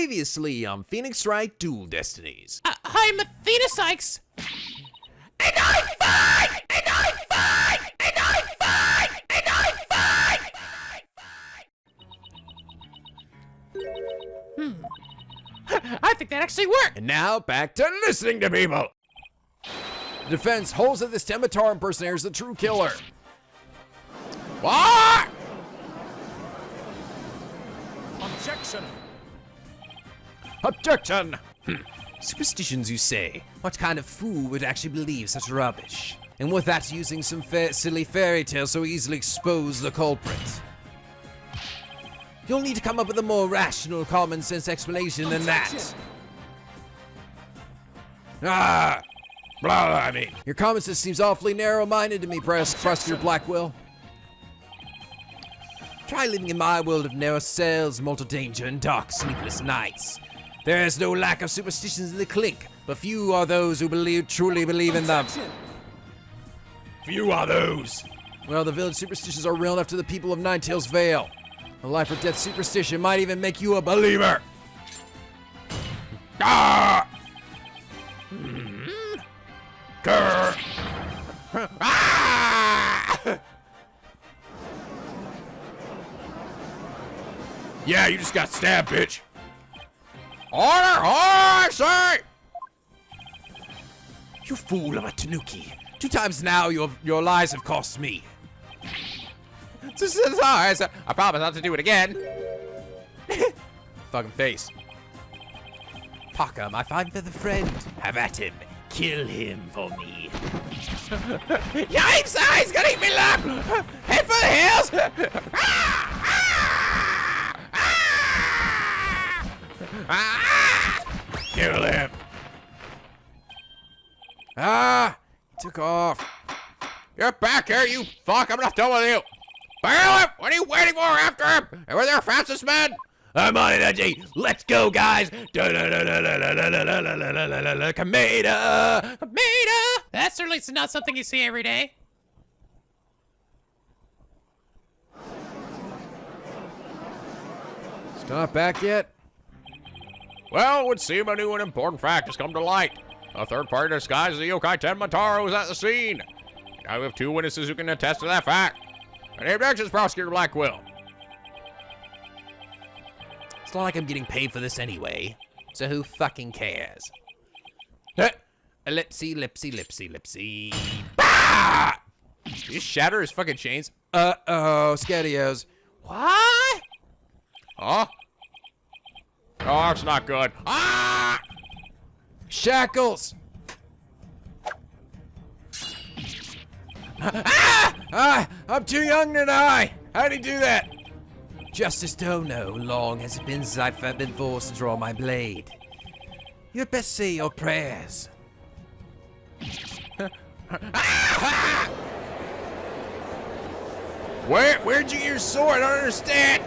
Previously on Phoenix Wright Dual Destinies. I'm Phoenix Wright. And I fight! And I fight! And I fight! And I fight! I think that actually worked. And now back to listening to people. The defense holds that this Tematar impersonator is the true killer. What? Objection! Objection! Superstitions, you say? What kind of fool would actually believe such rubbish? And with that, using some silly fairy tales so easily expose the culprit. You'll need to come up with a more rational, common sense explanation than that. Ah! Blah, blah, I mean. Your common sense seems awfully narrow-minded to me, Prosecutor Blackquill. Try living in my world of narrow cells, mortal danger, and dark, sleepless nights. There is no lack of superstitions in the clink, but few are those who truly believe in them. Few are those. Well, the village superstitions are real enough to the people of Ninetail's Vale. A life or death superstition might even make you a believer. Ah! Grr. Ah! Yeah, you just got stabbed, bitch. Order! I say! You fool of a Tanuki. 2 times now your lies have cost me. I promise not to do it again. Fucking face. Parker, my fine feather friend. Have at him. Kill him for me. Yipes! He's gonna eat me up! Head for the hills! Kill him. He took off. Get back here, you fuck. I'm not done with you. Bailiff, what are you waiting for? After him. Over there, fastest man. I'm on it, Edgy. Let's go, guys. Kameda. That's certainly not something you see every day. It's not back yet? Well, it would seem a new and important fact has come to light. A third party disguised as the yokai Tenmataro is at the scene. Now we have 2 witnesses who can attest to that fact. And the objection is Prosecutor Blackquill. It's not like I'm getting paid for this anyway. So who fucking cares? Ellipsy. Bah! Did you shatter his fucking chains? Uh-oh, Scadios. What? Huh? Oh, that's not good. Ah! Shackles! I'm too young to die! How'd he do that? Justice don't know. Long has it been since I've been forced to draw my blade. You'd best say your prayers. Where'd you get your sword? I don't understand.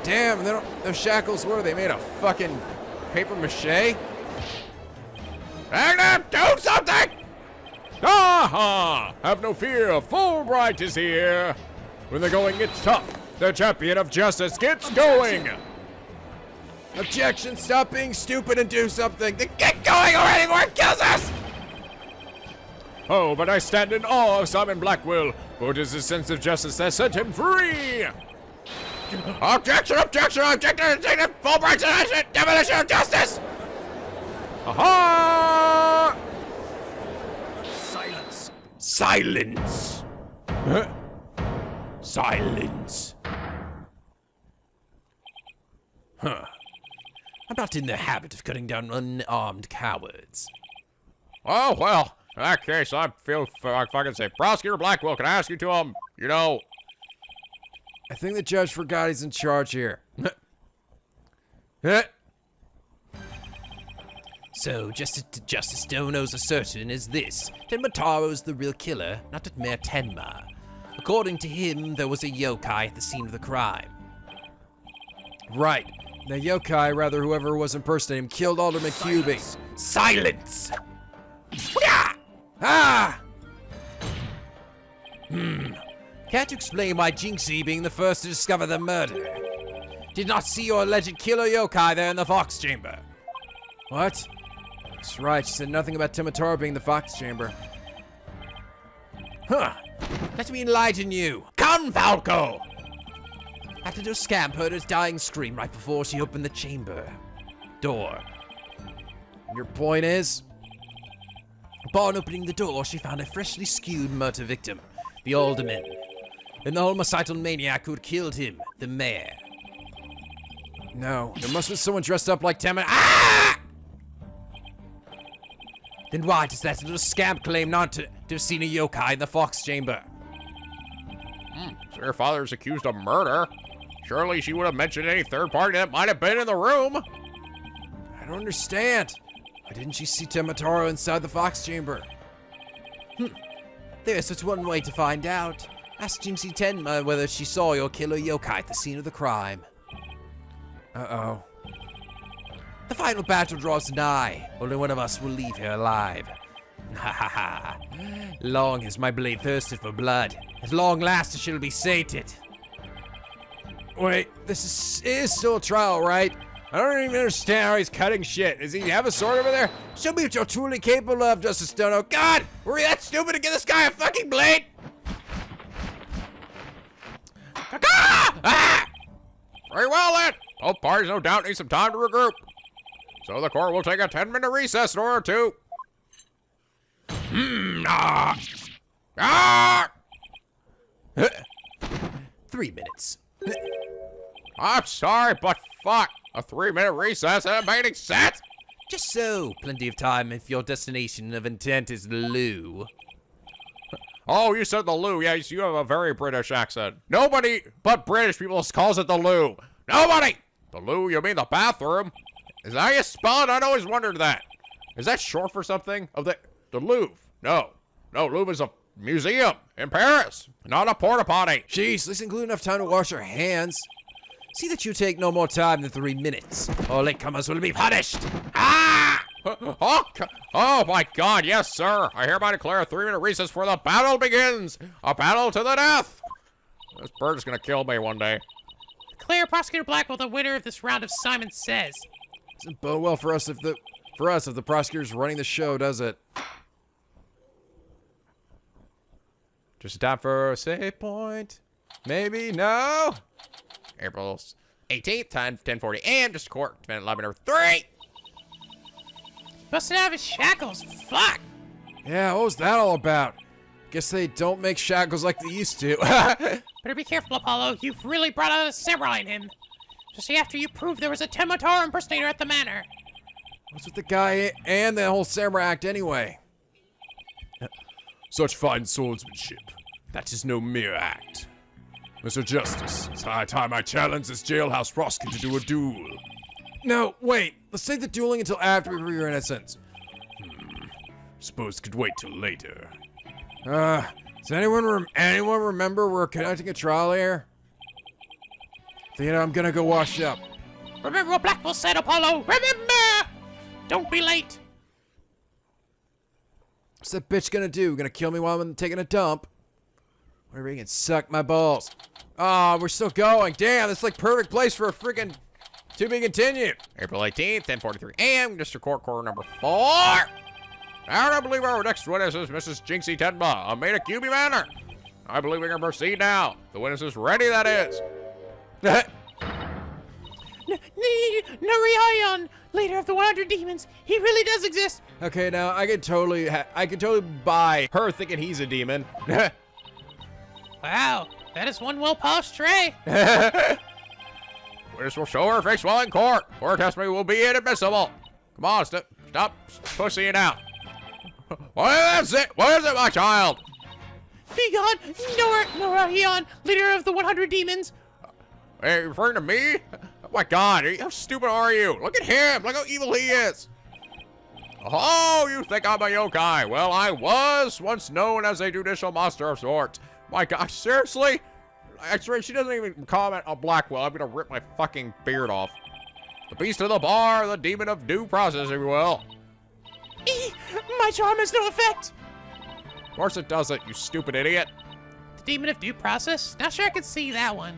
Damn, those shackles were they made of fucking paper mache? Magnum, do something! Aha! Have no fear, Fulbright is here. When the going gets tough, the champion of justice gets going. Objection, stop being stupid and do something. Then get going already before it kills us! Oh, but I stand in awe of Simon Blackquill, for it is his sense of justice that set him free. Objection! Fulbright's innocent! Demolition of justice! Aha! Silence! Huh? Silence. Huh. I'm not in the habit of cutting down unarmed cowards. Oh, well, in that case, I feel like fucking say, Prosecutor Blackquill, can I ask you to, I think the judge forgot he's in charge here. So, Justice Dono's assertion is this. Tenmataro's the real killer, not a mere Tenma. According to him, there was a yokai at the scene of the crime. Right. The yokai, rather whoever was impersonating him, killed Alderman NicoB. Silence! Ah! Can't you explain why Jinxie, being the first to discover the murder, did not see your alleged killer yokai there in the Fox Chamber? What? That's right, she said nothing about Timotaro being in the Fox Chamber. Huh. Let me enlighten you. Come, Falco! After the scamp heard her dying scream right before she opened the chamber door. Your point is? Upon opening the door, she found a freshly skewed murder victim, the alderman, and the homicidal maniac who had killed him, the mayor. No, there must be someone dressed up like Tim. Ah! Then why does that little scamp claim not to have seen a yokai in the Fox Chamber? So your father's accused of murder. Surely she would have mentioned any third party that might have been in the room. I don't understand. Why didn't she see Timotaro inside the Fox Chamber? There's just one way to find out. Ask Jinxie Tenma whether she saw your killer yokai at the scene of the crime. Uh-oh. The final battle draws nigh. Only one of us will leave here alive. Ha ha ha. Long has my blade thirsted for blood. At long last it shall be sated. Wait, this is still a trial, right? I don't even understand how he's cutting shit. Does he have a sword over there? Show me what you're truly capable of, Justice Stono. God, were you that stupid to give this guy a fucking blade? Ah! Very well then. Both parties no doubt need some time to regroup. So the court will take a 10-minute recess in order to... Ah! 3 minutes. I'm sorry, but fuck. A 3-minute recess ain't making sense. Just so. Plenty of time if your destination of intent is the loo. Oh, you said the loo. Yes, you have a very British accent. Nobody but British people calls it the loo. Nobody! The loo, you mean the bathroom? Is that how you spell it? I'd always wondered that. Is that short for something? Of the Louvre? No. No, Louvre is a museum in Paris, not a porta potty. Jeez, let's include enough time to wash our hands. See that you take no more time than 3 minutes. All latecomers will be punished. Ah! Oh my god, yes, sir. I hereby declare a 3-minute recess before the battle begins. A battle to the death. This bird is gonna kill me one day. Declare Prosecutor Blackquill the winner of this round of Simon Says. Doesn't bode well for us if the prosecutor's running the show, does it? Just time for a save point. Maybe no. April 18th, time 10:40 a.m. Just court, 11:03. Busted out of his shackles. Fuck. Yeah, what was that all about? Guess they don't make shackles like they used to. Better be careful, Apollo. You've really brought out a samurai in him. Just after you proved there was a Temotaro impersonator at the manor. What's with the guy and the whole samurai act anyway? Such fine swordsmanship. That is no mere act. Mr. Justice, it's high time I challenge this jailhouse prosecutor to a duel. No, wait. Let's save the dueling until after we prove your innocence. Suppose it could wait till later. Does anyone remember we're conducting a trial here? Then I'm gonna go wash up. Remember what Blackquill said, Apollo. Remember! Don't be late. What's that bitch gonna do? Gonna kill me while I'm taking a dump? Whatever, you can suck my balls. Oh, we're still going. Damn, that's like perfect place for a freaking to be continued. April 18th, 10:43 a.m. District Court number 4. I believe our next witness is Mrs. Jinxie Tenma of NicoB Manor. I believe we can proceed now. The witness is ready, that is. Narion, leader of the 100 demons. He really does exist. Okay, now I could totally buy her thinking he's a demon. Wow, that is one well-polished tray. Witness will show her face while in court. Court testimony will be inadmissible. Come on, stop pussying out. What is it? What is it, my child? Be gone, Narion, leader of the 100 demons. Hey, you referring to me? Oh my god, how stupid are you? Look at him, look how evil he is. Oh, you think I'm a yokai? Well, I was once known as a judicial monster of sorts. My gosh, seriously? Actually, she doesn't even comment on Blackquill. I'm gonna rip my fucking beard off. The beast of the bar, the demon of due process, if you will. My charm has no effect. Of course it doesn't, you stupid idiot. The Demon of Due Process? Not sure I could see that one.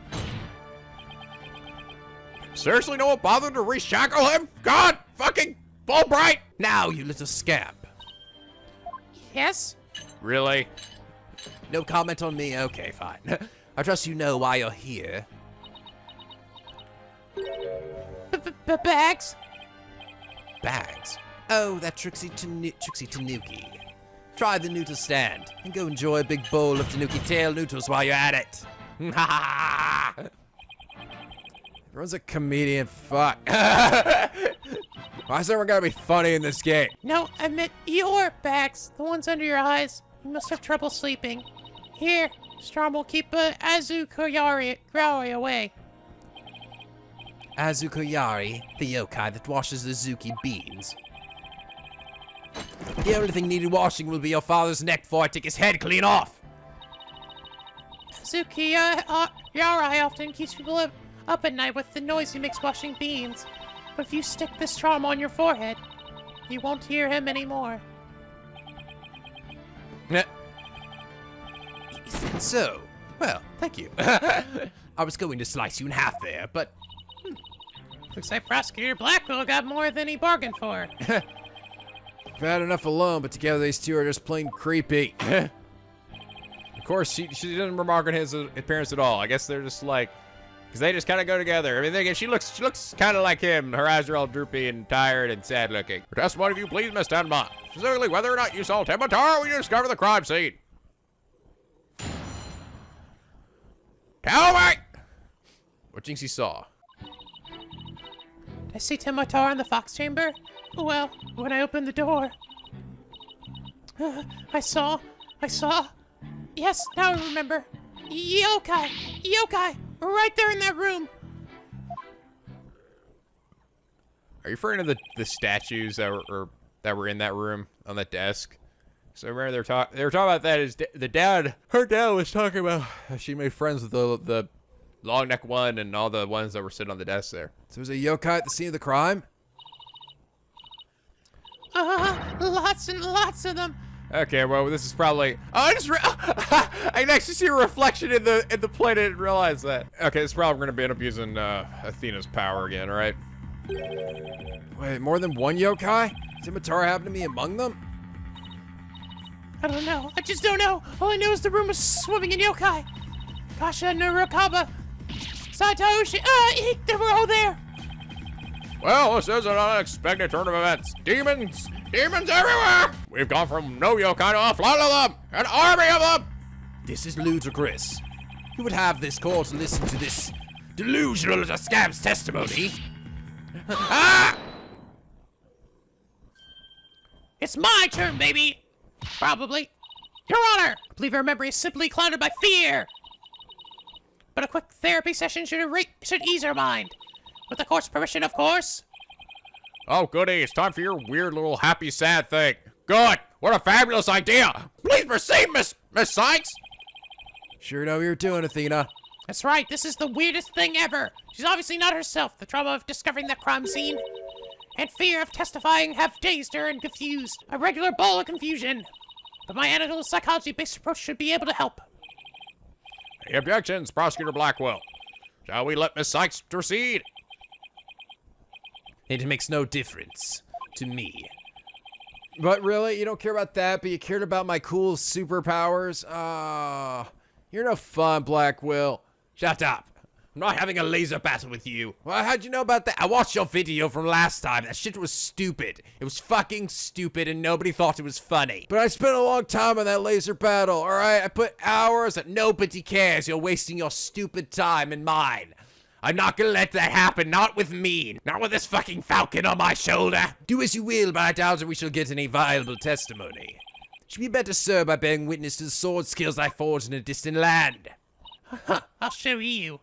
Seriously, no one bothered to reshackle him? God fucking Fulbright! Now, you little scamp. Yes? Really? No comment on me? Okay, fine. I trust you know why you're here. Bags? Bags? Oh, that Trixie Tanuki. Try the noodle stand, and go enjoy a big bowl of Tanuki tail noodles while you're at it. Everyone's a comedian, fuck. Why is everyone gotta be funny in this game? No, I meant your bags. The ones under your eyes. You must have trouble sleeping. Here, Strom will keep Azukoyari away. Azukoyari, the yokai that washes the Zuki beans. The only thing needed washing will be your father's neck before I take his head clean off. Yari often keeps people up at night with the noise he makes washing beans. But if you stick this charm on your forehead, you won't hear him anymore. You think so? Well, thank you. I was going to slice you in half there, but... Looks like Prosecutor Blackquill got more than he bargained for. I've had enough alone, but together these two are just plain creepy. Of course, she doesn't remark on his appearance at all. I guess they're just like, because they just kind of go together. I mean, she looks kind of like him. Her eyes are all droopy and tired and sad looking. For testimony, if you please, Miss Stenma. Specifically, whether or not you saw Timotar when you discovered the crime scene. Tell me! What Jinxie saw? Did I see Timotar in the Fox Chamber? Well, when I opened the door, I saw, yes, now I remember, yokai, right there in that room. Are you referring to the statues that were in that room on that desk? So remember they were talking about that. Her dad was talking about how she made friends with the long neck one and all the ones that were sitting on the desk there. So was a yokai at the scene of the crime? Lots and lots of them. Okay, well this is probably. Oh, I can actually see a reflection in the plate. I didn't realize that. Okay, this is probably gonna end up using Athena's power again, right? Wait, more than one yokai? Does Timotar happen to be among them? I don't know. I just don't know. All I know is the room was swimming in yokai. Kasha, Narukaba, Satoshi, Eek, they were all there. Well, this is an unexpected turn of events. Demons everywhere! We've gone from no yokai to a flood of them! An army of them! This is ludicrous. Who would have this court to listen to this delusional little scamp's testimony? Ah! It's my turn, baby. Probably. Your Honor, I believe her memory is simply clouded by fear. But a quick therapy session should ease her mind. With the court's permission, of course. Oh, goody, it's time for your weird little happy sad thing. Good! What a fabulous idea! Please proceed, Miss Sykes! Sure know what you're doing, Athena. That's right, this is the weirdest thing ever. She's obviously not herself. The trauma of discovering that crime scene and fear of testifying have dazed her and confused. A regular ball of confusion. But my analytical psychology-based approach should be able to help. Any objections, Prosecutor Blackquill? Shall we let Miss Sykes proceed? It makes no difference to me. But really, you don't care about that, but you cared about my cool superpowers? You're no fun, Blackquill. Shut up. I'm not having a laser battle with you. Well, how'd you know about that? I watched your video from last time. That shit was stupid. It was fucking stupid and nobody thought it was funny. But I spent a long time on that laser battle, alright? I put hours that nobody cares. You're wasting your stupid time and mine. I'm not gonna let that happen, not with me. Not with this fucking falcon on my shoulder. Do as you will, but I doubt that we shall get any viable testimony. Should be better served by bearing witness to the sword skills I forged in a distant land. I'll show you.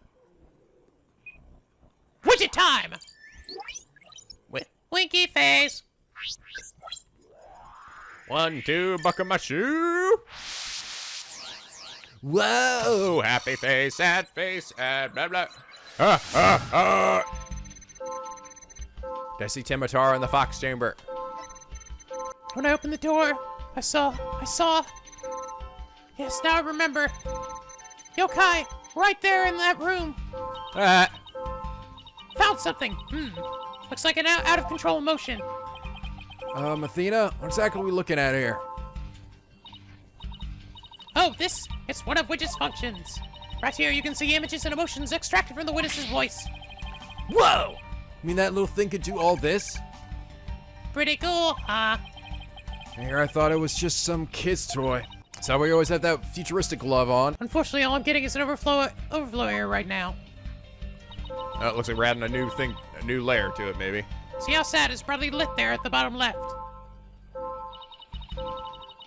Widget time! Winky face! 1, 2, buckle my shoe! Whoa! Oh, happy face, sad and blah blah. Did I see Timotar in the Fox Chamber? When I opened the door, I saw. Yes, now I remember. Yokai, right there in that room. Found something. Looks like an out of control emotion. Athena, what exactly are we looking at here? Oh, it's one of Widget's functions. Right here, you can see images and emotions extracted from the witness's voice. Whoa! You mean that little thing could do all this? Pretty cool, huh? Here, I thought it was just some kid's toy. So we always have that futuristic glove on. Unfortunately, all I'm getting is an overflow area right now. Oh, it looks like we're adding a new layer to it, maybe. See how sad is brightly lit there at the bottom left?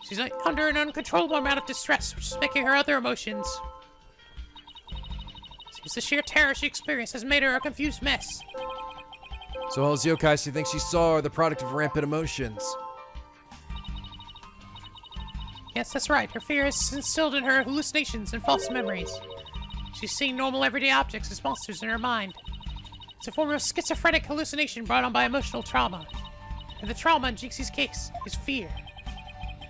She's under an uncontrollable amount of distress, which is making her other emotions. Seems the sheer terror she experienced has made her a confused mess. So all those yokai she thinks she saw are the product of rampant emotions. Yes, that's right. Her fear is instilled in her hallucinations and false memories. She's seeing normal everyday objects as monsters in her mind. It's a form of schizophrenic hallucination brought on by emotional trauma. And the trauma in Jinxie's case is fear.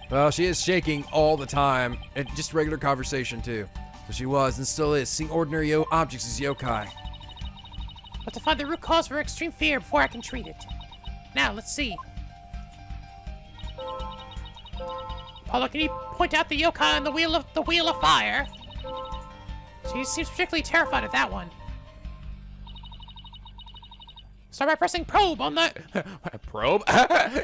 Well, she is shaking all the time, and just regular conversation too. So she was and still is seeing ordinary objects as yokai. But to find the root cause of her extreme fear before I can treat it. Now, let's see. Paula, can you point out the yokai on the wheel of fire? She seems particularly terrified of that one. Start by pressing probe on the... Probe?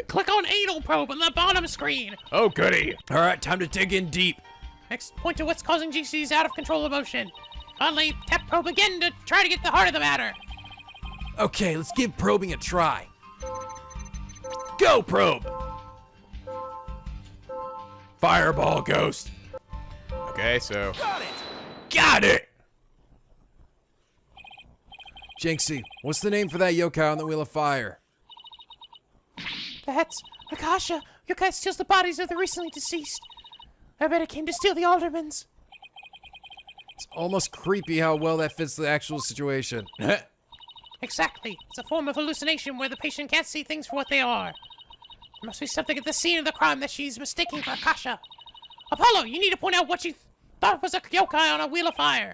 Click on anal probe on the bottom screen. Oh, goody. All right, time to dig in deep. Next, point to what's causing Jinxie's out-of-control emotion. Finally, tap probe again to try to get the heart of the matter. Okay, let's give probing a try. Go, probe! Fireball ghost. Okay, so... Got it! Jinxie, what's the name for that yokai on the Wheel of Fire? That's Akasha. Yokai steals the bodies of the recently deceased. I bet it came to steal the aldermans. It's almost creepy how well that fits the actual situation. Exactly. It's a form of hallucination where the patient can't see things for what they are. There must be something at the scene of the crime that she's mistaking for Akasha. Apollo, you need to point out what you thought was a yokai on a Wheel of Fire.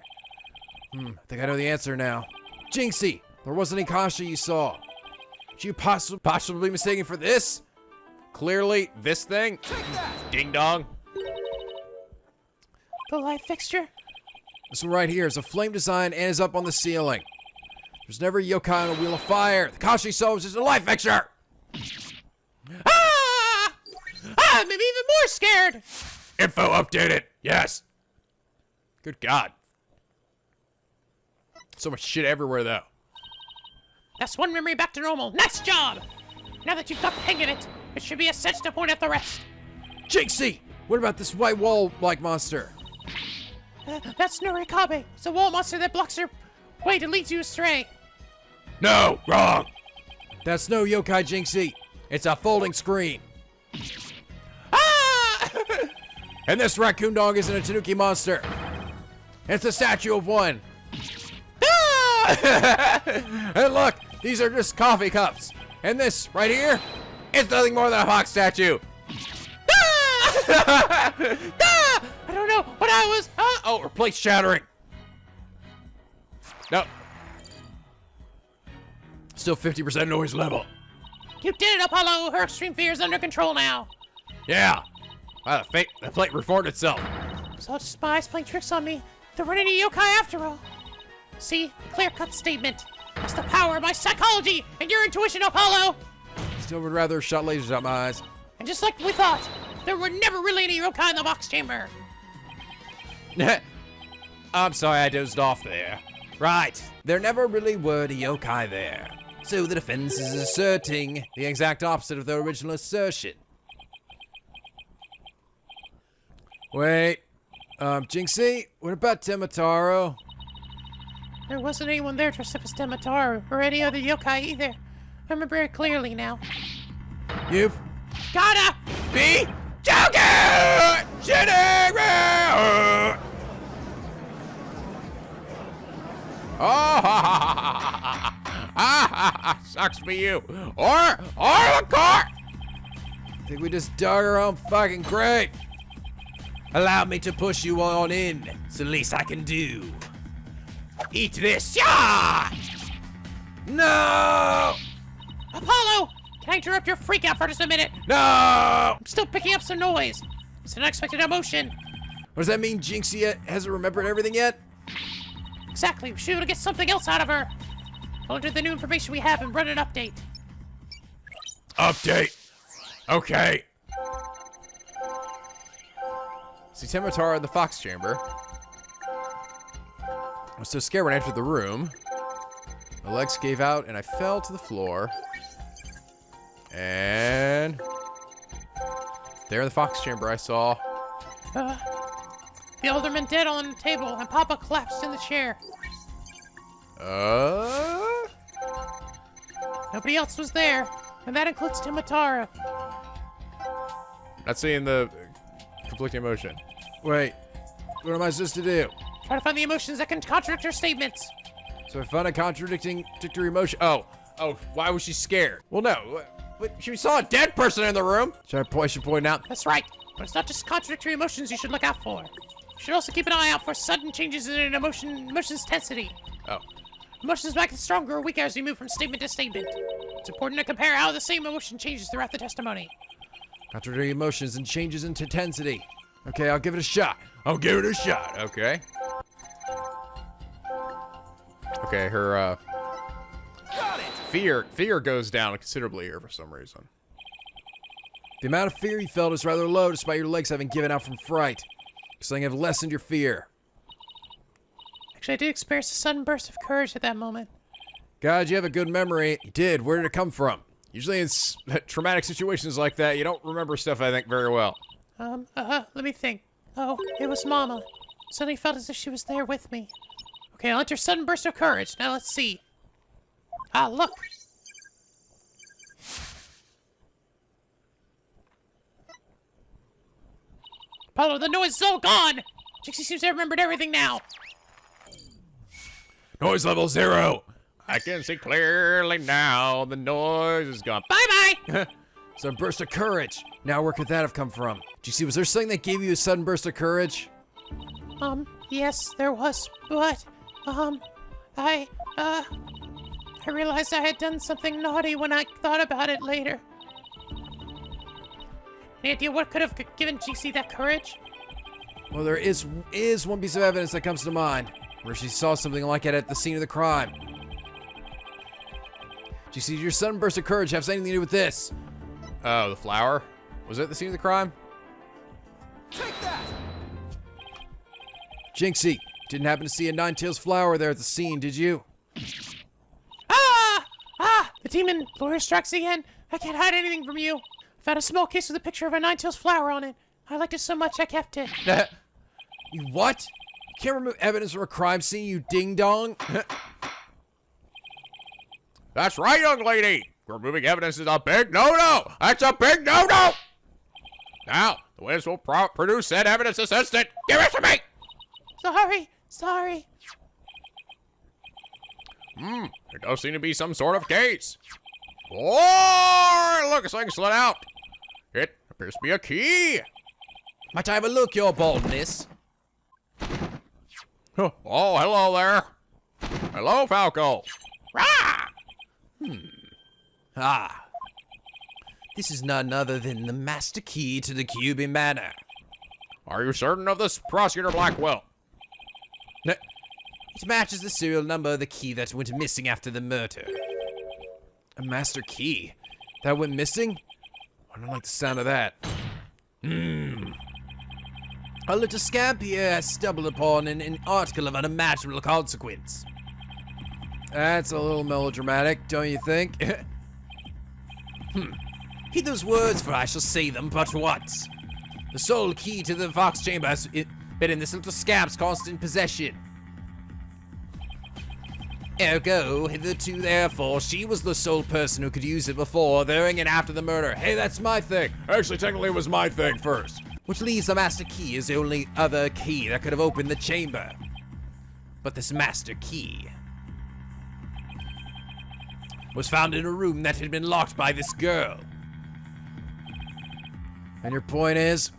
I think I know the answer now. Jinxie, there wasn't Akasha you saw. Should you possibly mistaken for this? Clearly, this thing? Ding dong. The light fixture? This one right here is a flame design and is up on the ceiling. There's never a yokai on a Wheel of Fire. The Akasha you saw was just a light fixture. Ah! I'm even more scared. Info updated. Yes. Good God. So much shit everywhere, though. That's one memory back to normal. Nice job! Now that you've got the hang of it, it should be a cinch to point out the rest. Jinxie, what about this white wall-like monster? That's no NicoB. It's a wall monster that blocks your way to lead you astray. No, wrong. That's no yokai, Jinxie. It's a folding screen. Ah! And this raccoon dog isn't a tanuki monster. It's a statue of one. And look, these are just coffee cups. And this right here, it's nothing more than a hawk statue. Ah! I don't know what I was. Oh, her plate's shattering. No. Still 50% noise level. You did it, Apollo. Her extreme fear is under control now. Yeah. The plate reformed itself. So it's spies playing tricks on me. They're running a yokai after all. See? Clear-cut statement. That's the power of my psychology and your intuition, Apollo! Still would rather shot lasers out my eyes. And just like we thought, there were never really any yokai in the box chamber. I'm sorry I dozed off there. Right. There never really were any yokai there. So the defense is asserting the exact opposite of their original assertion. Wait. Jinxie, what about Temataro? There wasn't anyone there dressed up as Temataru or any other yokai either. I remember it clearly now. You've Gotta be joking! Shitting me! Oh, sucks for you. Or the car. I think we just dug our own fucking grave. Allow me to push you on in. It's the least I can do. Eat this. Yeah! No! Apollo! Can I interrupt your freak out for just a minute? No! I'm still picking up some noise. It's an unexpected emotion. What does that mean? Jinxie hasn't remembered everything yet? Exactly. We should be able to get something else out of her. I'll enter the new information we have and run an update. Update. Okay. See Tematara in the Fox Chamber. I was so scared when I entered the room. My legs gave out and I fell to the floor. And there in the Fox Chamber I saw... The alderman dead on the table and Papa collapsed in the chair. Nobody else was there, and that includes Tematara. Not seeing the conflicting emotion. Wait, what am I supposed to do? Try to find the emotions that can contradict your statements. So I found a contradictory emotion. Oh, why was she scared? Well, no, but she saw a dead person in the room. I should point out. That's right, but it's not just contradictory emotions you should look out for. You should also keep an eye out for sudden changes in an emotion's intensity. Oh. Emotions might get stronger or weaker as you move from statement to statement. It's important to compare how the same emotion changes throughout the testimony. Contradictory emotions and changes in intensity. Okay, I'll give it a shot. Okay. Okay, her fear goes down considerably here for some reason. The amount of fear you felt is rather low despite your legs having given out from fright. Something have lessened your fear. Actually, I did experience a sudden burst of courage at that moment. God, you have a good memory. You did. Where did it come from? Usually in traumatic situations like that, you don't remember stuff, I think, very well. Let me think. Oh, it was Mama. Suddenly felt as if she was there with me. Okay, I'll enter sudden burst of courage. Now let's see. Ah, look. Apollo, the noise is all gone! Jinxie seems to have remembered everything now. Noise level 0. I can see clearly now. The noise is gone. Bye-bye! Sudden burst of courage. Now where could that have come from? Did you see, was there something that gave you a sudden burst of courage? Yes, there was, but, I realized I had done something naughty when I thought about it later. Any idea what could have given Jinxie that courage? Well, there is one piece of evidence that comes to mind, where she saw something like it at the scene of the crime. Do you see your sudden burst of courage have anything to do with this? Oh, the flower? Was it the scene of the crime? Take that! Jinxie, didn't happen to see a nine-tails flower there at the scene, did you? The demon lawyer strikes again. I can't hide anything from you. I found a small case with a picture of a nine-tails flower on it. I liked it so much I kept it. You what? You can't remove evidence from a crime scene, you ding-dong? That's right, young lady. Removing evidence is a big no-no. That's a big no-no. Now, the witness will produce said evidence assistant. Give it to me. Sorry. There does seem to be some sort of case. Oh, look, something slid out. It appears to be a key. Might I have a look, your baldness? Oh, hello there. Hello, Falco. Rah! This is none other than the master key to the QB Manor. Are you certain of this, Prosecutor Blackquill? It matches the serial number of the key that went missing after the murder. A master key? That went missing? I don't like the sound of that. A little scamp here has stumbled upon an article of unimaginable consequence. That's a little melodramatic, don't you think? Heed those words, for I shall say them but once. The sole key to the Fox Chamber has been in this little scamp's constant possession. Ergo, hitherto, therefore, she was the sole person who could use it before, during, and after the murder. Hey, that's my thing. Actually, technically, it was my thing first. Which leaves the master key as the only other key that could have opened the chamber. But this master key was found in a room that had been locked by this girl. And your point is?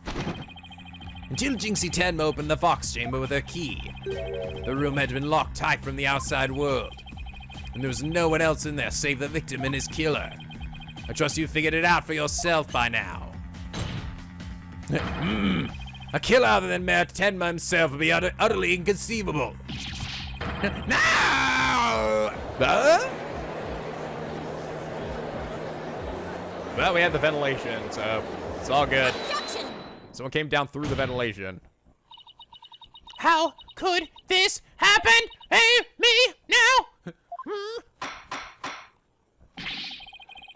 until Jinxie Tenma opened the Fox Chamber with her key. The room had been locked tight from the outside world, and there was no one else in there save the victim and his killer. I trust you figured it out for yourself by now. A killer other than Mayor Tenma himself would be utterly inconceivable. No! Well, we had the ventilation, so it's all good. Objection! Someone came down through the ventilation. How could this happen? Hey, me now?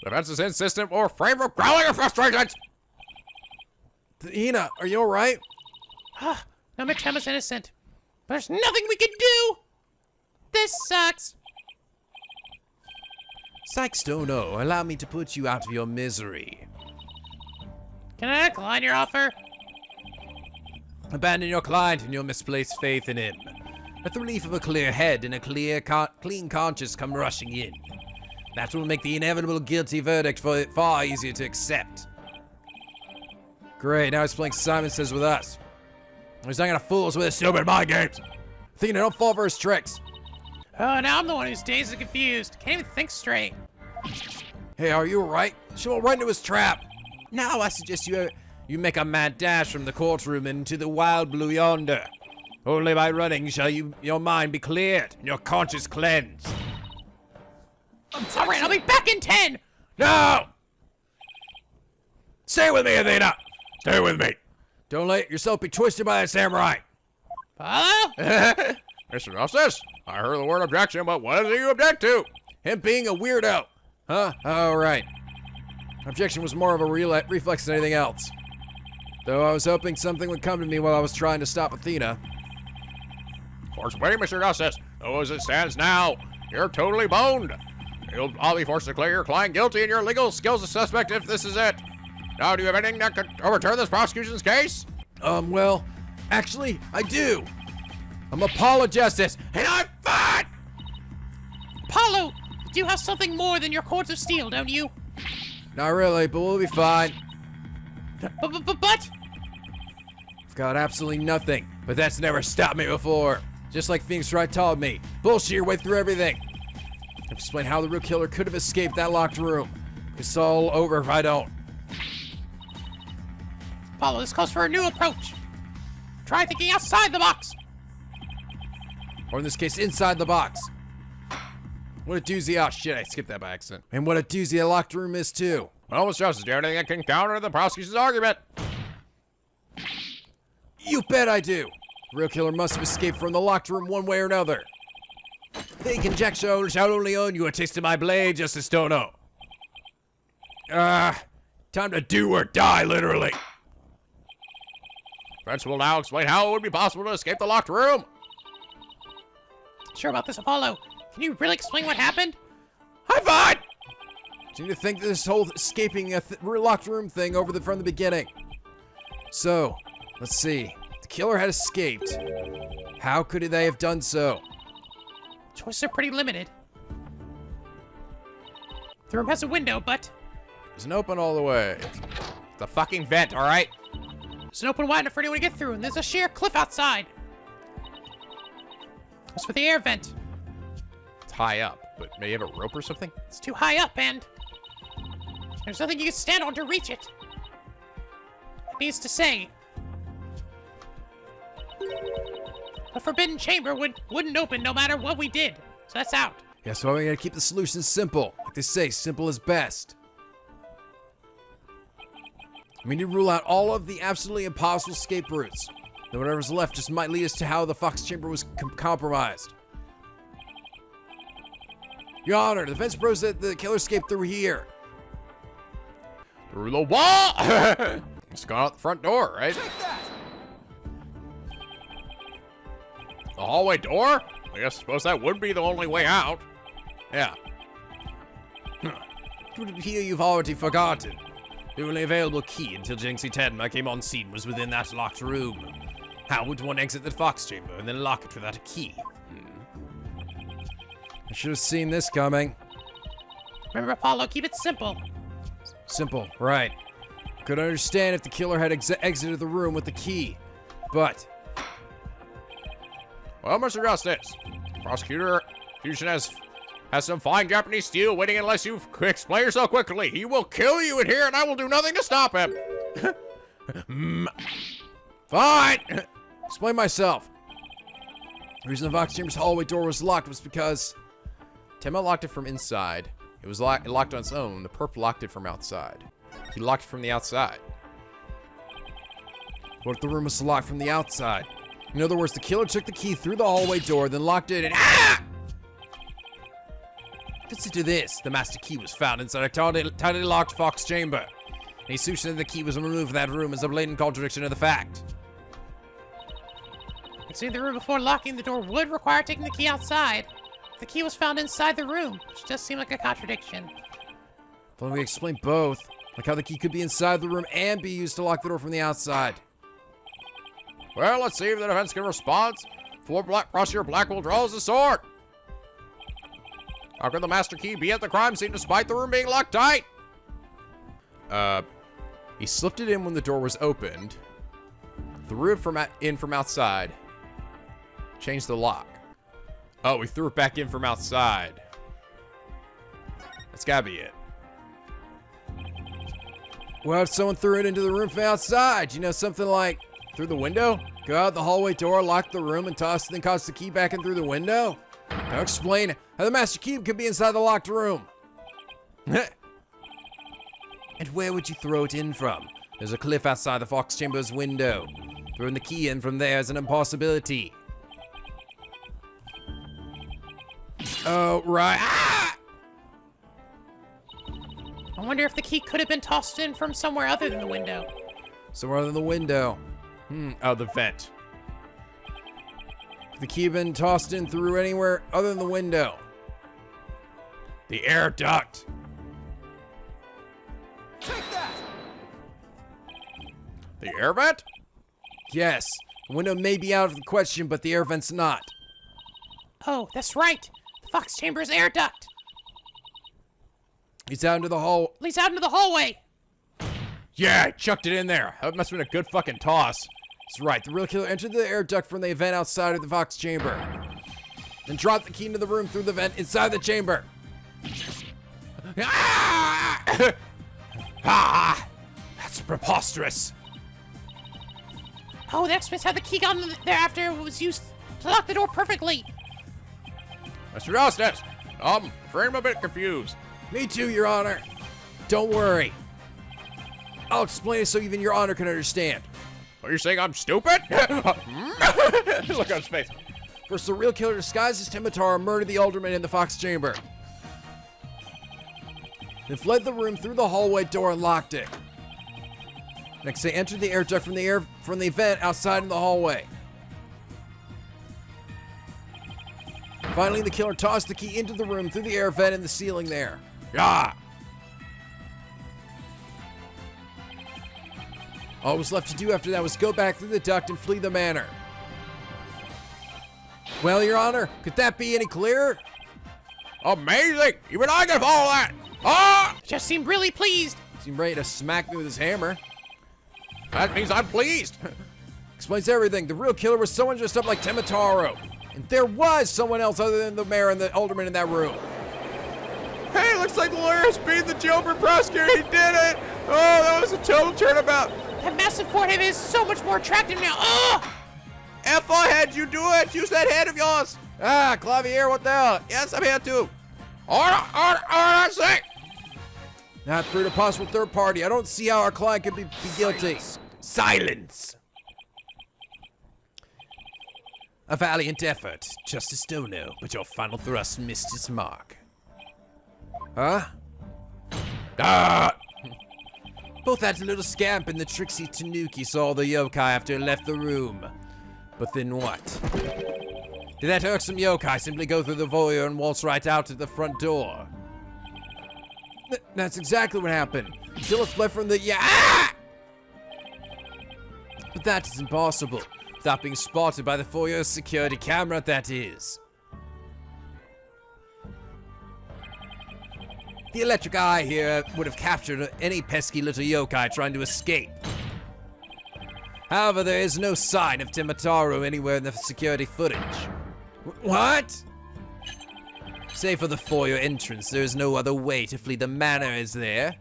Defense is insistent or frame of growling or frustrated. Ina, are you alright? Now Tenma's innocent, but there's nothing we can do. This sucks. Sykes don't know. Allow me to put you out of your misery. Can I decline your offer? Abandon your client and your misplaced faith in him. Let the relief of a clear head and a clean conscience come rushing in. That will make the inevitable guilty verdict far easier to accept. Great, now he's playing Simon Says with us. He's not gonna fool us with his stupid mind games. Athena, don't fall for his tricks. Oh, now I'm the one who's dazed and confused. Can't even think straight. Hey, are you alright? She won't run into his trap. Now I suggest you make a mad dash from the courtroom into the wild blue yonder. Only by running shall your mind be cleared and your conscience cleansed. All right, I'll be back in 10. No! Stay with me, Athena. Stay with me. Don't let yourself be twisted by that samurai. Follow? Mr. Justice, I heard the word objection, but what do you object to? Him being a weirdo. Huh? Oh, right. Objection was more of a reflex than anything else. Though I was hoping something would come to me while I was trying to stop Athena. Of course, wait, Mr. Justice. Though as it stands now, you're totally boned. I'll be forced to declare your client guilty and your legal skills as suspect if this is it. Now, do you have anything that could overturn this prosecution's case? Well, actually, I do. I'm Apollo Justice, and I'm fine! Apollo, you do have something more than your cords of steel, don't you? Not really, but we'll be fine. But? I've got absolutely nothing, but that's never stopped me before. Just like Phoenix Wright taught me. Bullshit your way through everything. I've explained how the real killer could have escaped that locked room. It's all over if I don't. Apollo, this calls for a new approach. Try thinking outside the box. Or in this case, inside the box. What a doozy. Oh shit, I skipped that by accident. And what a doozy a locked room is too. Well, Mr. Justice, do you have anything that can counter the prosecution's argument? You bet I do. The real killer must have escaped from the locked room one way or another. They conjecture shall only own you a taste of my blade, Justice Dono. Time to do or die, literally. Prince will now explain how it would be possible to escape the locked room. Sure about this, Apollo? Can you really explain what happened? High five! Seem to think this whole escaping a locked room thing from the beginning. So, let's see. The killer had escaped. How could they have done so? Choices are pretty limited. The room has a window, but Isn't open all the way. It's a fucking vent, all right? it's an open wide enough for anyone to get through, and there's a sheer cliff outside. As for the air vent, It's high up, but maybe you have a rope or something? it's too high up, and there's nothing you can stand on to reach it. Needs to say, a forbidden chamber wouldn't open no matter what we did. So that's out. Yeah, so I'm gonna keep the solution simple. Like they say, simple is best. I mean, you rule out all of the absolutely impossible escape routes. Then whatever's left just might lead us to how the Fox Chamber was compromised. Your Honor, the defense proves that the killer escaped through here. Through the wall! It's gone out the front door, right? Take that! The hallway door? I suppose that would be the only way out. Yeah. It would appear you've already forgotten. The only available key until Jinxie Tenma came on scene was within that locked room. How would one exit the Fox Chamber and then lock it without a key? I should have seen this coming. Remember, Apollo, keep it simple. Simple, right. Could understand if the killer had exited the room with the key. but... Well, Mr. Justice, prosecution has some fine Japanese steel waiting unless you explain yourself quickly. He will kill you in here, and I will do nothing to stop him. Fine! Explain myself. The reason the Vox Chamber's hallway door was locked was because Temma locked it from inside. It was locked on its own. The perp locked it from outside. He locked it from the outside. What if the room was locked from the outside? In other words, the killer took the key through the hallway door, then locked it and Listen to this. The master key was found inside a tightly locked Fox chamber. And he assumed that the key was removed from that room as a blatant contradiction of the fact. Exiting the room before locking the door would require taking the key outside. The key was found inside the room, which does seem like a contradiction. Well, we explain both. Like how the key could be inside the room and be used to lock the door from the outside. Well, let's see if the defense can respond before Prosecutor Blackquill draws the sword. How could the master key be at the crime scene despite the room being locked tight? He slipped it in when the door was opened, threw it in from outside, changed the lock. Oh, he threw it back in from outside. That's gotta be it. Well, if someone threw it into the room from outside, you know, something like through the window? Go out the hallway door, lock the room, and toss the key back in through the window? Now explain how the master key could be inside the locked room. And where would you throw it in from? There's a cliff outside the Fox Chamber's window. Throwing the key in from there is an impossibility. Oh, right. Ah! I wonder if the key could have been tossed in from somewhere other than the window. Somewhere other than the window. Oh, the vent. The key been tossed in through anywhere other than the window. The air duct. Take that! The air vent? Yes. The window may be out of the question, but the air vent's not. Oh, that's right. The Fox Chamber's air duct He's out into the hall. leads out into the hallway. Yeah, I chucked it in there. That must have been a good fucking toss. That's right. The real killer entered the air duct from the vent outside of the Fox Chamber. Then dropped the key into the room through the vent inside the chamber. Ah! Ah! That's preposterous. Oh, that explains how the key got in there after it was used to lock the door perfectly. Mr. Justice, I'm afraid I'm a bit confused. Me too, Your Honor. Don't worry. I'll explain it so even Your Honor can understand. Are you saying I'm stupid? Look at his face. First, the real killer disguised as Timitara murdered the alderman in the Fox Chamber. Then fled the room through the hallway door and locked it. Next, they entered the air duct from the vent outside in the hallway. Finally, the killer tossed the key into the room through the air vent in the ceiling there. Yeah. All was left to do after that was go back through the duct and flee the manor. Well, Your Honor, could that be any clearer? Amazing! Even I can follow that! Ah! Just seemed really pleased. Seemed ready to smack me with his hammer. That means I'm pleased. Explains everything. The real killer was someone dressed up like Temitaro. And there was someone else other than the mayor and the alderman in that room. Hey, looks like the lawyer's beat the jailbird prosecutor. He did it! Oh, that was a total turnabout. That massive forehead is so much more attractive now. Oh! If I had you do it, use that head of yours. Ah, Clavier, what the hell? Yes, I'm here too. Order, that's it. Not through the possible third party. I don't see how our client could be guilty. Silence. A valiant effort, Justice Stono, but your final thrust missed its mark. Huh? Ah! Both that little scamp and the tricksy Tanuki saw the yokai after he left the room. But then what? Did that irksome yokai simply go through the voyeur and waltz right out to the front door? That's exactly what happened. Zilla fled from the But that is impossible. Without being spotted by the foyer security camera, that is. The electric eye here would have captured any pesky little yokai trying to escape. However, there is no sign of Timotaro anywhere in the security footage. What? Save for the foyer entrance, there is no other way to flee the manor, is there?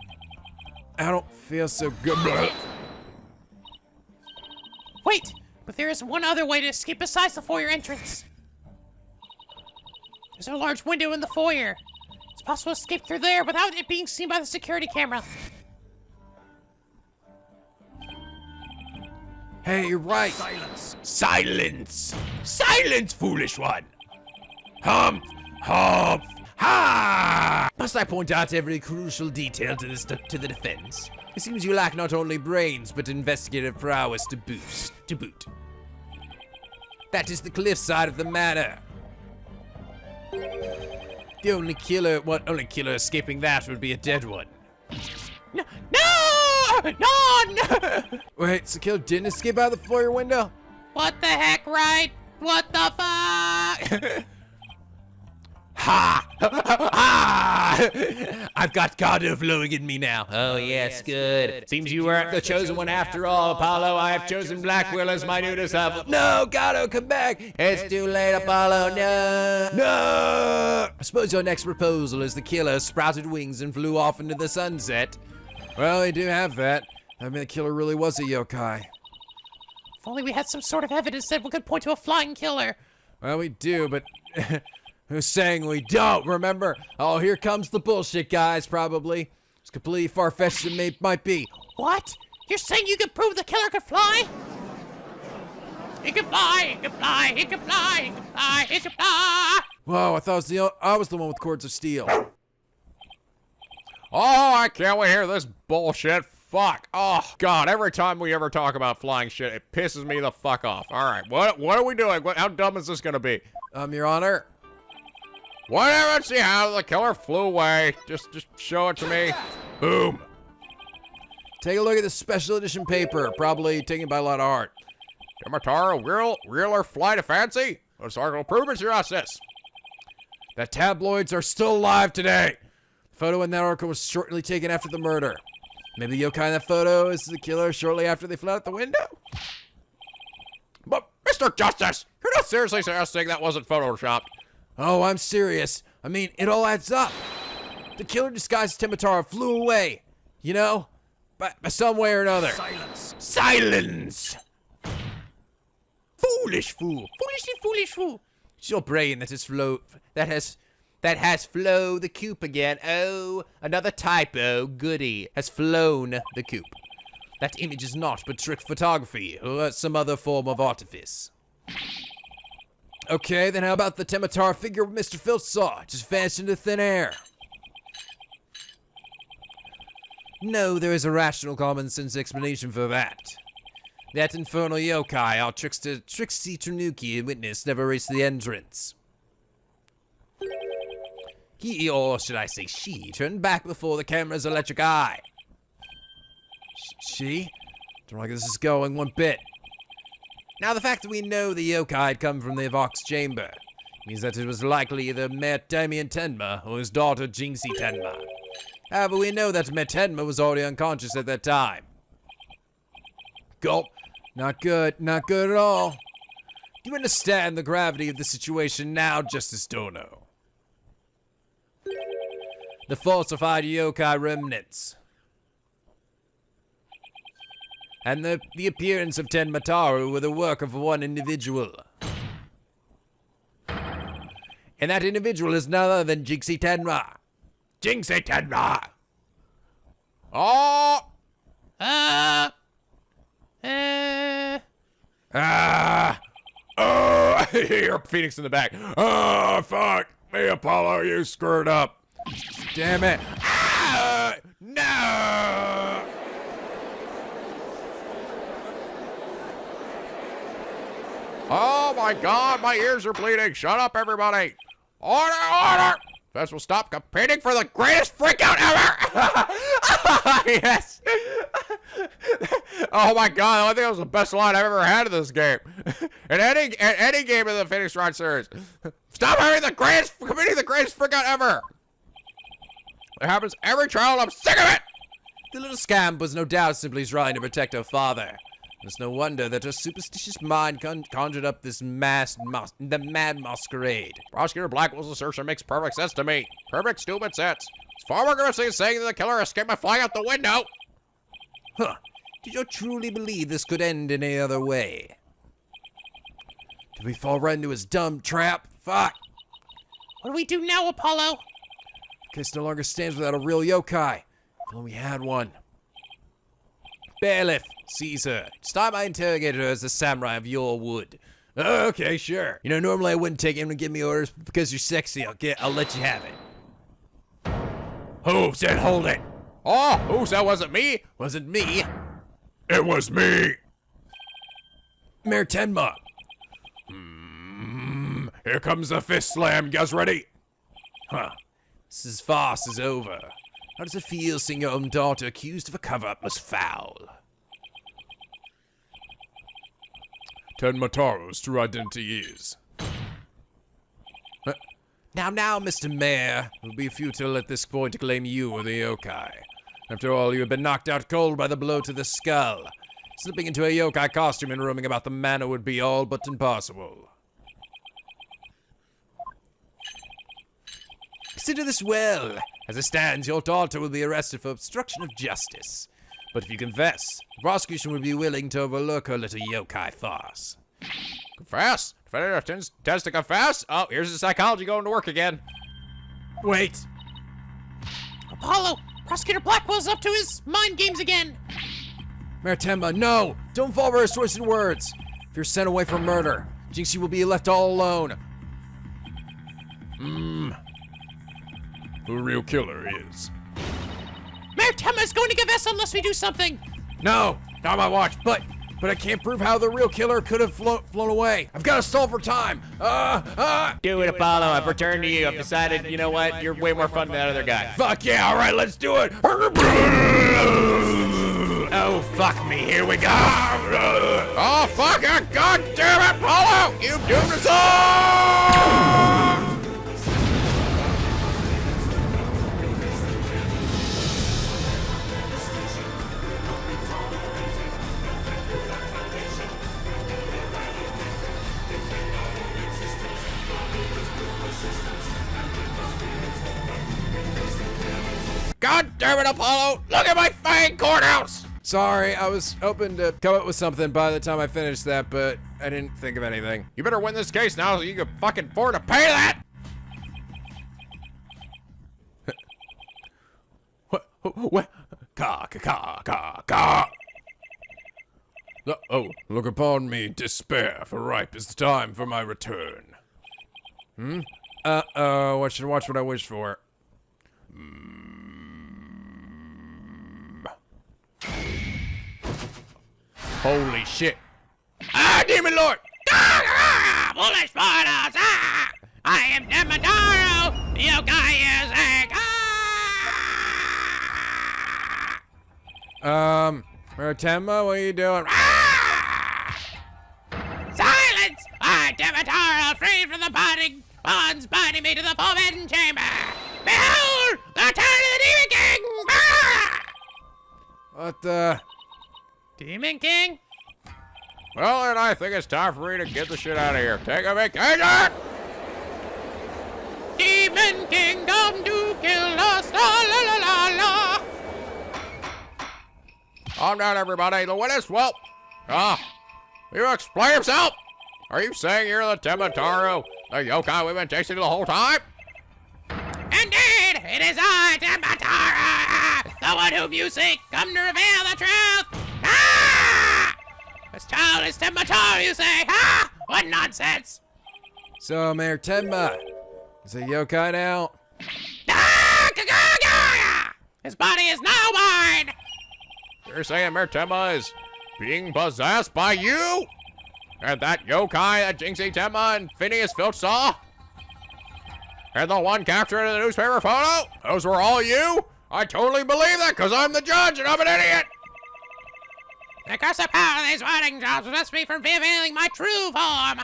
I don't feel so good. Wait, but there is one other way to escape besides the foyer entrance. There's a large window in the foyer. It's possible to escape through there without it being seen by the security camera. Hey, you're right. Silence! Silence! Silence, foolish one! Humph! Humph! Ha! Must I point out every crucial detail to the defense? It seems you lack not only brains, but investigative prowess to boot. That is the cliffside of the manor. The only killer escaping that would be a dead one. No! No! Wait, so killer didn't escape out the foyer window? What the heck, Wright? What the fuck? Ha! Ha! I've got Cardo flowing in me now. Oh, yes, good. Seems you weren't the chosen one after all, Apollo. I have chosen Blackquill as my new disciple. No, Cardo, come back. It's too late, Apollo. No. No. I suppose your next proposal is the killer sprouted wings and flew off into the sunset. Well, we do have that. I mean, the killer really was a yokai. If only we had some sort of evidence that we could point to a flying killer. Well, we do, but who's saying we don't, remember? Oh, here comes the bullshit, guys, probably. It's completely far-fetched as it might be. What? You're saying you could prove the killer could fly? He can fly, he can fly, he can fly, he can fly, he can fly! Whoa, I thought I was the one with cords of steel. Oh, I can't wait to hear this bullshit. Fuck. Oh, God, every time we ever talk about flying shit, it pisses me the fuck off. All right, what are we doing? How dumb is this gonna be? Your Honor. Whatever, see how the killer flew away. Just show it to me. Boom. Take a look at the special edition paper, probably taken by a lot of art. Timotaro, real or fly to fancy? Historical proof is justice. The tabloids are still alive today. The photo in that article was shortly taken after the murder. Maybe the yokai in that photo is the killer shortly after they fled out the window? But, Mr. Justice, you're not seriously suggesting that wasn't photoshopped? Oh, I'm serious. I mean, it all adds up. The killer disguised Timotaro flew away. You know? By some way or another. Silence. Silence! Foolish fool. Foolish fool. It's your brain that has flown the coop again. Oh, another typo. Goody. Has flown the coop. That image is not but trick photography or some other form of artifice. Okay, then how about the Timotaro figure Mr. Filch saw? Just vanished into thin air. No, there is a rational common sense explanation for that. That infernal yokai, our trickster Trixie Tanuki and witness never reached the entrance. He, or should I say she, turned back before the camera's electric eye. She? Don't like this is going one bit. Now, the fact that we know the yokai had come from the Vox chamber means that it was likely either Mayor Damien Tenma or his daughter Jinxie Tenma. However, we know that Mayor Tenma was already unconscious at that time. Gulp. Not good. Not good at all. Do you understand the gravity of the situation now, Justice Dono? The falsified yokai remnants. And the appearance of Tenmataru were the work of one individual. And that individual is none other than Jinxie Tenma. Jinxie Tenma! Oh! Oh! You're Phoenix in the back. Oh, fuck me, Apollo, you screwed up. Damn it. Ah! No! Oh my God, my ears are bleeding. Shut up, everybody. Order, order. This will stop competing for the greatest freakout ever. Yes. Oh my God, I think that was the best line I've ever had in this game. In any game of the Phoenix Wright series. Stop having competing the greatest freakout ever. It happens every trial and I'm sick of it. The little scamp was no doubt simply trying to protect her father. It's no wonder that her superstitious mind conjured up this mad masquerade. Prosecutor Blackwell's assertion makes perfect sense to me. Perfect stupid sense. It's far more convincing than saying that the killer escaped by flying out the window. Huh. Did you truly believe this could end any other way? Did we fall right into his dumb trap? Fuck! What do we do now, Apollo? Case no longer stands without a real yokai. If only we had one. Bailiff, Caesar, start my interrogator as a samurai of your wood. Okay, sure. You know, normally I wouldn't take him to give me orders, but because you're sexy, I'll let you have it. Who said hold it? Oh, who said wasn't me? Wasn't me. It was me. Mayor Tenma. Here comes the fist slam. You guys ready? Huh. This farce is over. How does it feel seeing your own daughter accused of a cover-up was foul? Tenma Taro's true identity is. Now, Mr. Mayor, it would be futile at this point to claim you were the yokai. After all, you have been knocked out cold by the blow to the skull. Slipping into a yokai costume and roaming about the manor would be all but impossible. Consider this well. As it stands, your daughter will be arrested for obstruction of justice. But if you confess, the prosecution would be willing to overlook her little yokai farce. Confess? Defendant tends to confess? Oh, here's the psychology going to work again. Wait. Apollo, Prosecutor Blackwell's up to his mind games again. Mayor Tenma, no! Don't fall for his twisted words. If you're sent away for murder, Jinxie will be left all alone. Who the real killer is? Mayor Tenma's going to confess unless we do something. No, not my watch, but I can't prove how the real killer could have flown away. I've got to stall for time. Do it, Apollo. I've returned to you. I've decided, you know what? You're way more fun than that other guy. Fuck yeah, all right, let's do it. Oh, fuck me, here we go. Oh, fuck it! God damn it, Apollo! You doomed us all! God damn it, Apollo! Look at my fang courthouse! Sorry, I was hoping to come up with something by the time I finished that, but I didn't think of anything. You better win this case now so you can fucking afford to pay that! What? Ka. Oh, look upon me, despair, for ripe is the time for my return. What should watch what I wish for? Holy shit. Demon Lord! Foolish mortals! I am Demetaro! The yokai is Mayor Tenma, what are you doing? Silence! I, Demetaro, freed from the bonds binding me to the forbidden chamber! Behold! The return of the Demon King! What the? Demon King? Well, then I think it's time for me to get the shit out of here. Take a vacation! Demon Kingdom to kill us! La la la la la! Calm down, everybody. The witness, well, you explain yourself. Are you saying you're the Demetaro, the yokai we've been chasing the whole time? Indeed, it is I, Demetaro, the one whom you seek, come to reveal the truth. This child is Demetaro, you say? What nonsense! So, Mayor Tenma, is a yokai now? His body is now mine. You're saying Mayor Tenma is being possessed by you? And that yokai that Jinxie Tenma and Phineas Filch saw? And the one captured in the newspaper photo? Those were all you? I totally believe that because I'm the judge and I'm an idiot! The cursed power of these writing jobs prevents me from revealing my true form.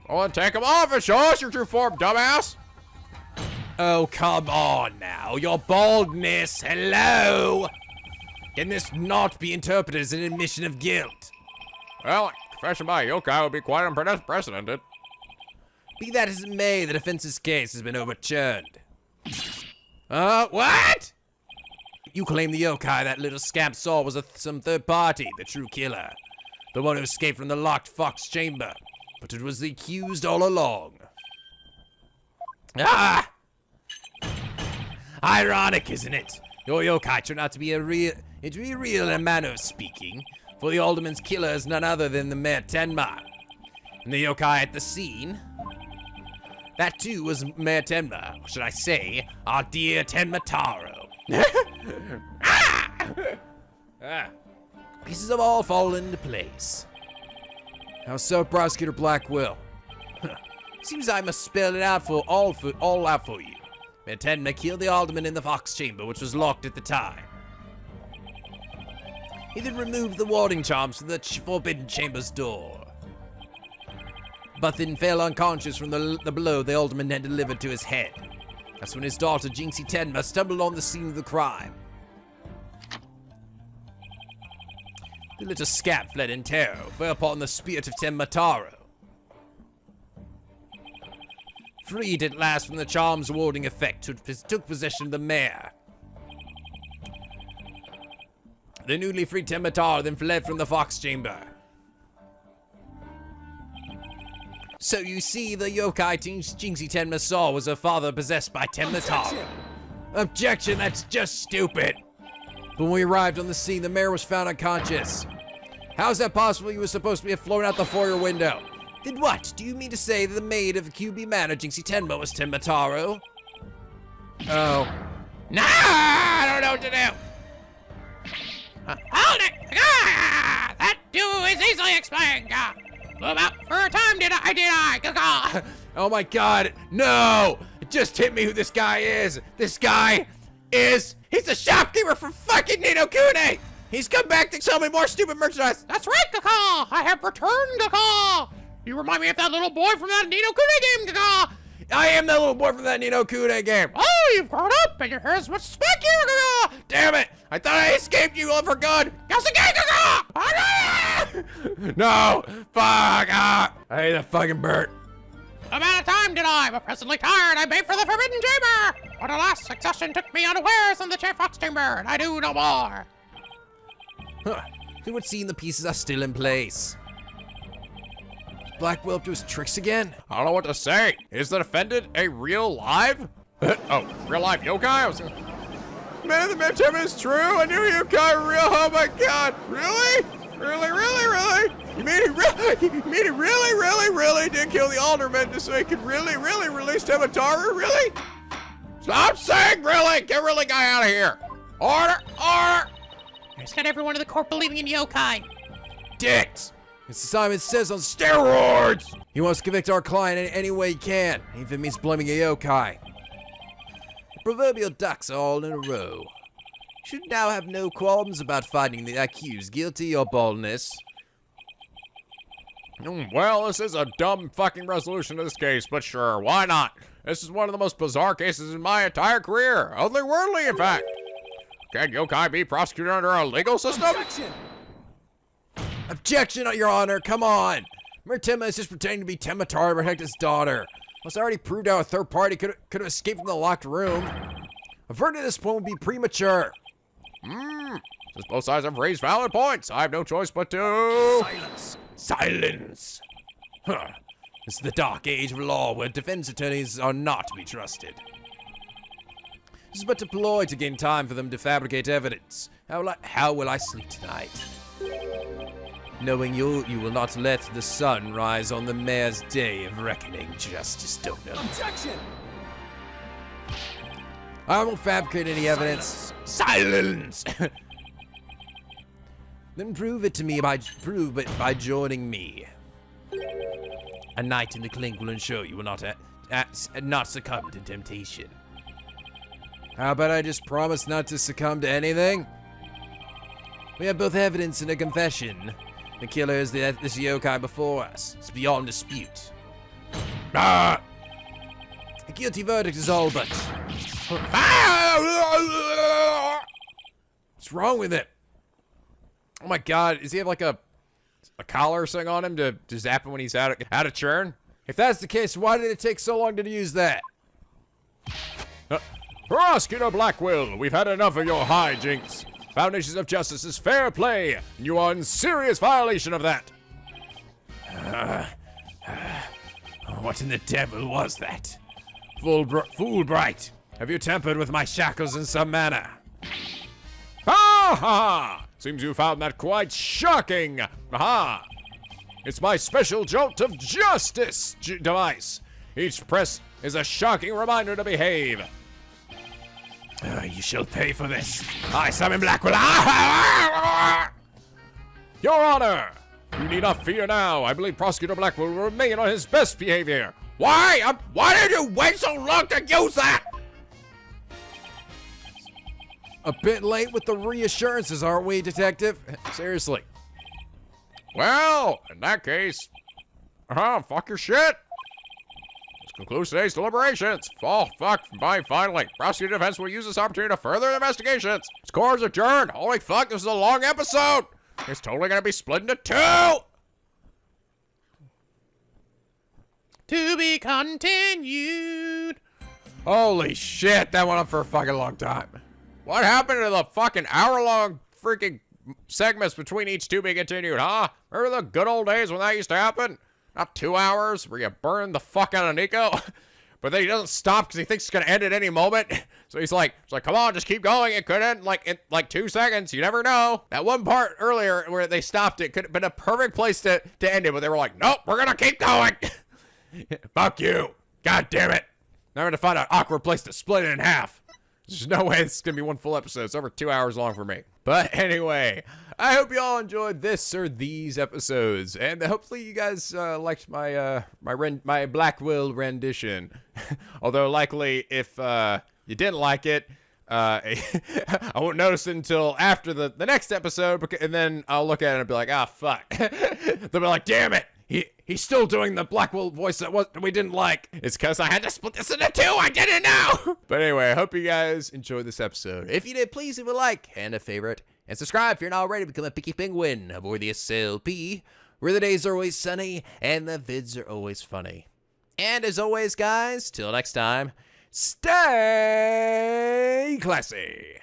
Well, then take them off and show us your true form, dumbass! Oh, come on now. Your baldness. Hello. Can this not be interpreted as an admission of guilt? Well, confession by a yokai would be quite unprecedented. Be that as it may, the defense's case has been overturned. What? You claim the yokai that little scamp saw was some third party, the true killer. The one who escaped from the locked fox chamber. But it was the accused all along. Ah! Ironic, isn't it? Your yokai turned out to be real in a manner of speaking, for the alderman's killer is none other than the Mayor Tenma. And the yokai at the scene, that too was Mayor Tenma, or should I say, our dear Tenma Taro. Pieces have all fallen into place. How so, Prosecutor Blackquill? Seems I must spell it out all out for you. Mayor Tenma killed the alderman in the fox chamber, which was locked at the time. He then removed the warding charms from the forbidden chamber's door. But then fell unconscious from the blow the alderman had delivered to his head. That's when his daughter, Jinxie Tenma, stumbled on the scene of the crime. The little scamp fled in terror, fell upon the spirit of Tenma Taro. Freed at last from the charm's warding effect, took possession of the mayor. The newly freed Tenma Taro then fled from the fox chamber. So you see, the yokai Jinxie Tenma saw was her father possessed by Tenma Taro. Objection, that's just stupid. But when we arrived on the scene, the mayor was found unconscious. How is that possible? He was supposed to be flown out the foyer window. Then what? Do you mean to say that the maid of the QB Manor, Jinxie Tenma, was Tenma Taro? Oh. Nah, I don't know what to do. Hold it! That too is easily explained. Blew up for a time, did I? Oh my god, no! It just hit me who this guy is. This guy is... He's the shopkeeper from fucking NicoB! He's come back to sell me more stupid merchandise. That's right, Kaka! I have returned, Kaka! You remind me of that little boy from that NicoB game, Kaka! I am that little boy from that NicoB game. Oh, you've grown up and your hair is much speckier, Kaka! Damn it! I thought I escaped you all for good. Guess again, Kaka! No! Fuck! I hate that fucking Bert. Amount of time did I, but presently tired, I made for the Forbidden Chamber! But alas, succession took me unawares in the Fox Chamber, and I do no more. Huh. It would seem the pieces are still in place. Is Blackquill up to his tricks again? I don't know what to say. Is the defendant a real live? Real life yokai? Man, the Mayor Tenma is true. I knew yokai were real. Oh my god. Really? Really? You mean he really did kill the alderman just so he could really release Tenma Taro? Really? Stop saying really! Get really guy out of here! Order! It's got everyone in the court believing in yokai. Dicks! As Simon says, on steroids! He wants to convict our client in any way he can, even if it means blaming a yokai. The proverbial ducks are all in a row. You should now have no qualms about finding the accused guilty or baldness. Well, this is a dumb fucking resolution to this case, but sure, why not? This is one of the most bizarre cases in my entire career. Otherworldly, in fact. Can yokai be prosecuted under our legal system? Objection, Your Honor, come on! Mayor Tenma is just pretending to be Tenma Taro to protect his daughter. Must already proved how a third party could have escaped from the locked room. A verdict at this point would be premature. Since both sides have raised valid points, I have no choice but to... Silence! Huh. This is the dark age of law where defense attorneys are not to be trusted. This is but a ploy to gain time for them to fabricate evidence. How will I sleep tonight? Knowing you will not let the sun rise on the mayor's day of reckoning, Justice Donut. Objection! I won't fabricate any evidence. Silence! Then prove it to me by joining me. A night in the clink will ensure you will not succumb to temptation. How about I just promise not to succumb to anything? We have both evidence and a confession. The killer is this yokai before us. It's beyond dispute. A guilty verdict is all but... What's wrong with it? Oh my god, does he have like a collar or something on him to zap him when he's out of churn? If that's the case, why did it take so long to use that? Prosecutor Blackquill, we've had enough of your hijinks. Foundations of Justice is fair play, and you are in serious violation of that. What in the devil was that? Fulbright, have you tampered with my shackles in some manner? Ha ha! Seems you found that quite shocking. Ha! It's my special jolt of justice device. Each press is a shocking reminder to behave. You shall pay for this. I summon Blackquill. Your Honor, you need not fear now. I believe Prosecutor Blackquill will remain on his best behavior. Why? Why did you wait so long to use that? A bit late with the reassurances, aren't we, Detective? Seriously. Well, in that case, fuck your shit. Let's conclude today's deliberations. Oh, fuck, finally. Prosecutor defense will use this opportunity to further investigations. This court is adjourned. Holy fuck, this is a long episode. It's totally gonna be split into 2. To be continued. Holy shit, that went on for a fucking long time. What happened to the fucking hour-long freaking segments between each to be continued, huh? Remember the good old days when that used to happen? Not 2 hours where you burn the fuck out of Nico? But then he doesn't stop because he thinks it's gonna end at any moment. So he's like, come on, just keep going. It could end in like 2 seconds. You never know. That one part earlier where they stopped it could have been a perfect place to end it, but they were like, nope, we're gonna keep going. Fuck you. God damn it. Now we're gonna find an awkward place to split it in half. There's no way this is gonna be one full episode. It's over 2 hours long for me. But anyway, I hope you all enjoyed this or these episodes, and hopefully you guys liked my my Blackquill rendition. Although likely if you didn't like it, I won't notice it until after the next episode, and then I'll look at it and be like, ah, fuck. They'll be like, damn it. He's still doing the Blackquill voice that we didn't like. It's because I had to split this into 2. I did it now. But anyway, I hope you guys enjoyed this episode. If you did, please leave a like and a favorite. And subscribe if you're not already to become a picky penguin aboard the SLP, where the days are always sunny and the vids are always funny. And as always, guys, till next time, stay classy.